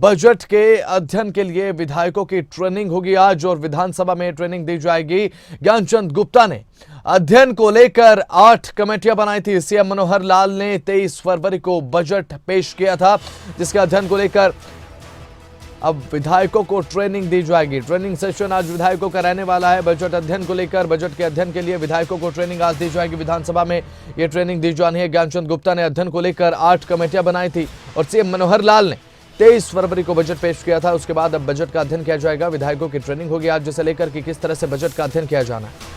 Budget के अध्ययन के लिए विधायकों की ट्रेनिंग होगी आज और विधानसभा में ट्रेनिंग दी जाएगी। ज्ञानचंद गुप्ता ने अध्ययन को लेकर 8 कमेटियां बनाई थी। सीएम मनोहर लाल ने 23 फरवरी को बजट पेश किया था, जिसके अध्ययन को लेकर अब विधायकों को ट्रेनिंग दी जाएगी। ट्रेनिंग सेशन आज विधायकों का रहने वाला है। बजट अध्ययन को लेकर बजट के अध्ययन के लिए विधायकों को ट्रेनिंग आज दी जाएगी। विधानसभा में यह ट्रेनिंग दी जानी है। ज्ञानचंद गुप्ता ने अध्ययन को लेकर 8 कमेटियां बनाई थी और सीएम मनोहर लाल ने 23 फरवरी को बजट पेश किया था। उसके बाद अब बजट का अध्ययन किया जाएगा। विधायकों की ट्रेनिंग होगी आज, जिसे लेकर कि किस तरह से बजट का अध्ययन किया जाना है।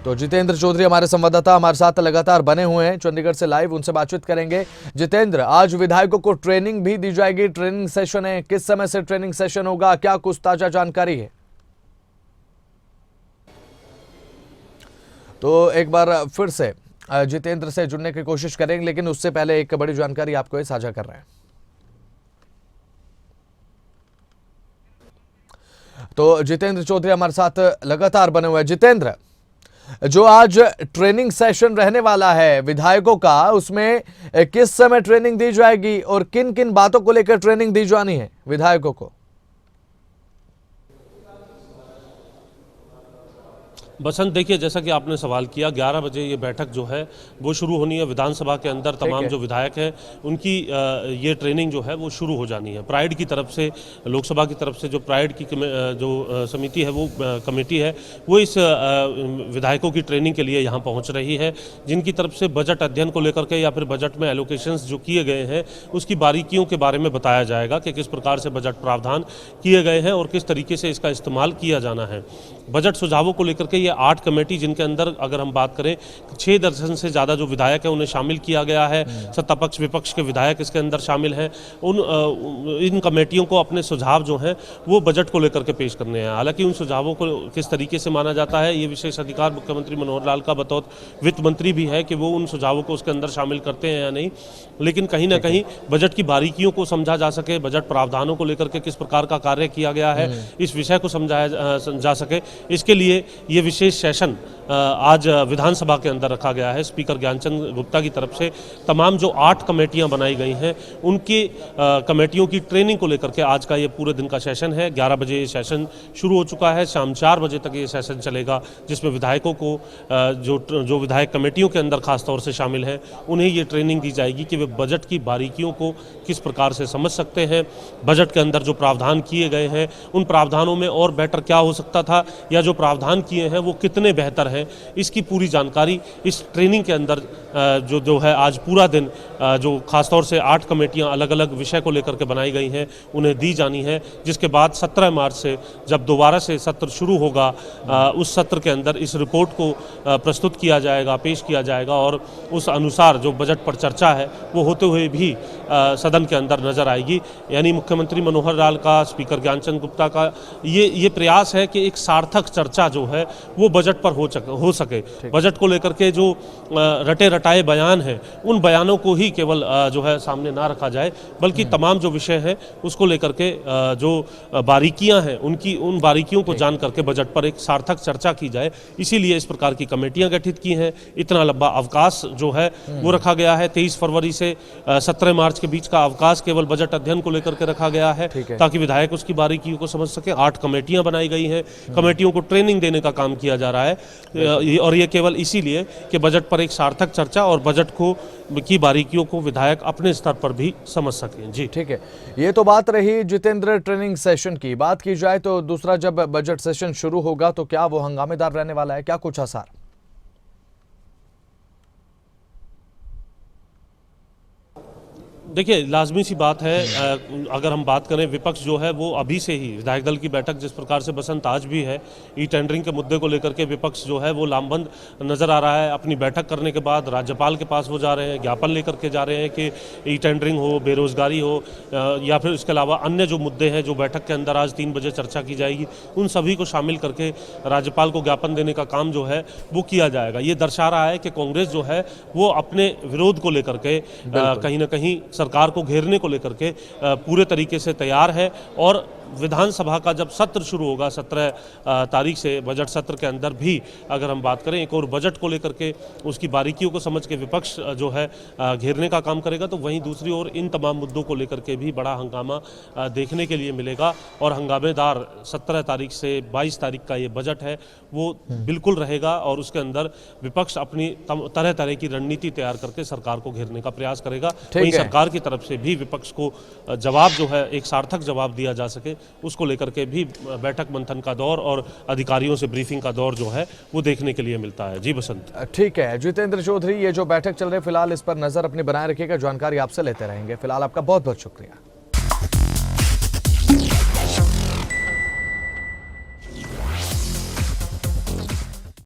तो जितेंद्र चौधरी हमारे संवाददाता हमारे साथ लगातार बने हुए हैं चंडीगढ़ से लाइव, उनसे बातचीत करेंगे। जितेंद्र, आज विधायकों को ट्रेनिंग भी दी जाएगी, ट्रेनिंग सेशन है, किस समय से ट्रेनिंग सेशन होगा, क्या कुछ ताजा जानकारी है? तो एक बार फिर से जितेंद्र से जुड़ने की कोशिश करेंगे, लेकिन उससे पहले एक बड़ी जानकारी आपको ये साझा कर रहे हैं। तो जितेंद्र चौधरी हमारे साथ लगातार बने हुए हैं। जितेंद्र, जो आज ट्रेनिंग सेशन रहने वाला है विधायकों का, उसमें किस समय ट्रेनिंग दी जाएगी और किन किन बातों को लेकर ट्रेनिंग दी जानी है विधायकों को? बसंत, देखिए, जैसा कि आपने सवाल किया, 11 बजे ये बैठक जो है वो शुरू होनी है। विधानसभा के अंदर तमाम जो विधायक हैं उनकी ये ट्रेनिंग जो है वो शुरू हो जानी है। प्राइड की तरफ से, लोकसभा की तरफ से जो प्राइड की जो समिति है, वो कमेटी है, वो इस विधायकों की ट्रेनिंग के लिए यहाँ पहुँच रही है, जिनकी तरफ से बजट अध्ययन को लेकर के या फिर बजट में एलोकेशंस जो किए गए हैं उसकी बारीकियों के बारे में बताया जाएगा कि किस प्रकार से बजट प्रावधान किए गए हैं और किस तरीके से इसका इस्तेमाल किया जाना है। बजट सुझावों को लेकर के ये 8 कमेटी, जिनके अंदर अगर हम बात करें 6 दर्जन से ज़्यादा जो विधायक हैं उन्हें शामिल किया गया है। सत्ता पक्ष विपक्ष के विधायक इसके अंदर शामिल हैं। इन कमेटियों को अपने सुझाव जो हैं वो बजट को लेकर के पेश करने हैं। हालांकि उन सुझावों को किस तरीके से माना जाता है, ये विशेष अधिकार मुख्यमंत्री मनोहर लाल का बतौर वित्त मंत्री भी है कि वो उन सुझावों को उसके अंदर शामिल करते हैं या नहीं। लेकिन कहीं ना कहीं बजट की बारीकियों को समझा जा सके, बजट प्रावधानों को लेकर के किस प्रकार का कार्य किया गया है, इस विषय को समझाया जा सके, इसके लिए ये विशेष सेशन आज विधानसभा के अंदर रखा गया है। स्पीकर ज्ञानचंद गुप्ता की तरफ से तमाम जो 8 कमेटियां बनाई गई हैं उनकी कमेटियों की ट्रेनिंग को लेकर के आज का ये पूरे दिन का सेशन है। 11 बजे ये सेशन शुरू हो चुका है, शाम 4 बजे तक ये सेशन चलेगा, जिसमें विधायकों को जो विधायक कमेटियों के अंदर खास तौर से शामिल हैं उन्हें ये ट्रेनिंग दी जाएगी कि वे बजट की बारीकियों को किस प्रकार से समझ सकते हैं, बजट के अंदर जो प्रावधान किए गए हैं उन प्रावधानों में और बेटर क्या हो सकता था, या जो प्रावधान किए हैं वो कितने बेहतर है, इसकी पूरी जानकारी इस ट्रेनिंग के अंदर जो है आज पूरा दिन जो खासतौर से 8 कमेटियां अलग अलग विषय को लेकर के बनाई गई हैं उन्हें दी जानी है। जिसके बाद 17 मार्च से जब दोबारा से सत्र शुरू होगा, उस सत्र के अंदर इस रिपोर्ट को प्रस्तुत किया जाएगा, पेश किया जाएगा और उस अनुसार जो बजट पर चर्चा है वो होते हुए भी सदन के अंदर नजर आएगी। यानी मुख्यमंत्री मनोहर लाल का, स्पीकर ज्ञानचंद गुप्ता का ये प्रयास है कि एक सार्थक चर्चा जो है वो बजट पर हो सके। बजट को लेकर के जो रटे रटाए बयान हैं उन बयानों को ही केवल जो है सामने ना रखा जाए, बल्कि तमाम जो विषय हैं उसको लेकर के जो बारीकियां हैं उन बारीकियों को जान करके बजट पर एक सार्थक चर्चा की जाए। इसीलिए इस प्रकार की कमेटियां गठित की हैं। इतना लंबा अवकाश जो है वो रखा गया है। 23 फरवरी से 17 मार्च के बीच का अवकाश केवल बजट अध्ययन को लेकर के रखा गया है, ताकि विधायक उसकी बारीकियों को समझ सके। 8 कमेटियां बनाई गई हैं, कमेटियों को ट्रेनिंग देने का काम किया जा रहा है, और ये केवल इसीलिए कि बजट पर एक सार्थक चर्चा और बजट की बारीकियों को विधायक अपने स्तर पर भी समझ सकें। जी ठीक है, ये तो बात रही जितेंद्र ट्रेनिंग सेशन की। बात की जाए तो दूसरा, जब बजट सेशन शुरू होगा तो क्या वो हंगामेदार रहने वाला है, क्या कुछ आसार? देखिए, लाजमी सी बात है, अगर हम बात करें, विपक्ष जो है वो अभी से ही विधायक दल की बैठक जिस प्रकार से बसंत आज भी है, ई टेंडरिंग के मुद्दे को लेकर के विपक्ष जो है वो लामबंद नज़र आ रहा है। अपनी बैठक करने के बाद राज्यपाल के पास वो जा रहे हैं, ज्ञापन लेकर के जा रहे हैं कि ई टेंडरिंग हो, बेरोजगारी हो, या फिर इसके अलावा अन्य जो मुद्दे हैं जो बैठक के अंदर आज 3 बजे चर्चा की जाएगी, उन सभी को शामिल करके राज्यपाल को ज्ञापन देने का काम जो है वो किया जाएगा। ये दर्शा रहा है कि कांग्रेस जो है वो अपने विरोध को लेकर के कहीं ना कहीं सरकार को घेरने को लेकर के पूरे तरीके से तैयार है। और विधानसभा का जब सत्र शुरू होगा 17 तारीख से, बजट सत्र के अंदर भी अगर हम बात करें एक और बजट को लेकर के उसकी बारीकियों को समझ के विपक्ष जो है घेरने का काम करेगा, तो वहीं दूसरी ओर इन तमाम मुद्दों को लेकर के भी बड़ा हंगामा देखने के लिए मिलेगा। और हंगामेदार 17 तारीख से 22 तारीख का ये बजट है वो बिल्कुल रहेगा और उसके अंदर विपक्ष अपनी तरह तरह की रणनीति तैयार करके सरकार को घेरने का प्रयास करेगा। वहीं सरकार की तरफ से भी विपक्ष को जवाब जो है एक सार्थक जवाब दिया जा सके उसको लेकर के भी बैठक मंथन का दौर और अधिकारियों से ब्रीफिंग का दौर जो है वो देखने के लिए मिलता है। जी बसंत। ठीक है जितेंद्र चौधरी, ये जो बैठक चल रही है फिलहाल इस पर नजर अपनी बनाए रखिएगा, जानकारी आपसे लेते रहेंगे। फिलहाल आपका बहुत बहुत शुक्रिया।